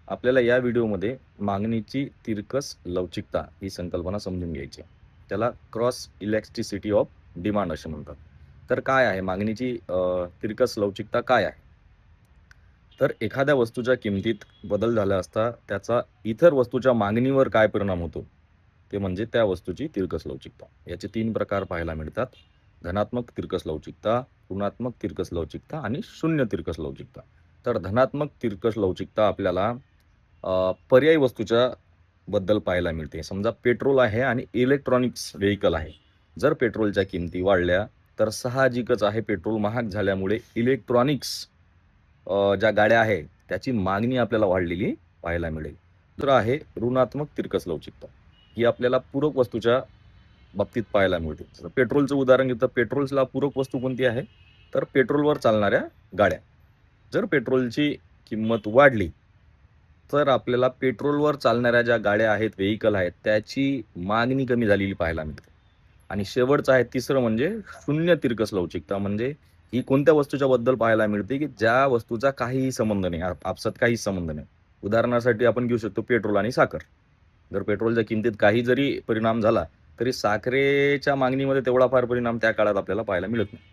आपल्याला या व्हिडिओमध्ये मागणीची तिरकस लवचिकता ही संकल्पना समजून घ्यायची आहे. त्याला क्रॉस इलॅस्टिसिटी ऑफ डिमांड असे म्हणतात. तर काय आहे मागणीची तिरकस लवचिकता काय आहे? तर एखाद्या वस्तूच्या किमतीत बदल झाला असता त्याचा इतर वस्तूच्या मागणीवर काय परिणाम होतो? ते म्हणजे त्या वस्तूची तिरकस लवचिकता. याचे 3 प्रकार पाहायला मिळतात. धनात्मक तिरकस लवचिकता, ऋणात्मक तिरकस लवचिकता आणि शून्य तिरकस लवचिकता. तर धनात्मक तिरकस लवचिकता आपल्याला पर्यायी वस्तूच्या बद्दल पाहायला मिळते. समजा पेट्रोल आहे आणि इलेक्ट्रॉनिक्स व्हेइकल आहे. जर पेट्रोलच्या किमती वाढल्या तर साहजिकच आहे पेट्रोल महाग झाल्यामुळे इलेक्ट्रॉनिक्स ज्या गाड्या आहेत त्याची मागणी आपल्याला वाढलेली पाहायला मिळेल. दुसरं आहे ऋणात्मक तिरकस लवचिकता. ही आपल्याला पूरक वस्तूच्या बाबतीत पाहायला मिळते. जसं पेट्रोलचं उदाहरण घेतलं, पेट्रोलला पूरक वस्तू कोणती आहे? तर पेट्रोलवर चालणाऱ्या गाड्या. जर पेट्रोलची किंमत वाढली, तर आपल्याला पेट्रोलवर चालणाऱ्या ज्या गाड्या आहेत, व्हेइकल आहेत, त्याची मागणी कमी झालेली पाहायला मिळते. आणि शेवटचं आहे तिसरं म्हणजे शून्य तिरकस लवचिकता. म्हणजे ही कोणत्या वस्तूच्या बद्दल पाहायला मिळते, की ज्या वस्तूचा काहीही संबंध नाही, आपसात काहीच संबंध नाही. उदाहरणासाठी आपण घेऊ शकतो पेट्रोल आणि साखर. जर पेट्रोलच्या किमतीत काही जरी परिणाम झाला, तरी साखरेच्या मागणीमध्ये तेवढा फार परिणाम त्या काळात आपल्याला पाहायला मिळत नाही.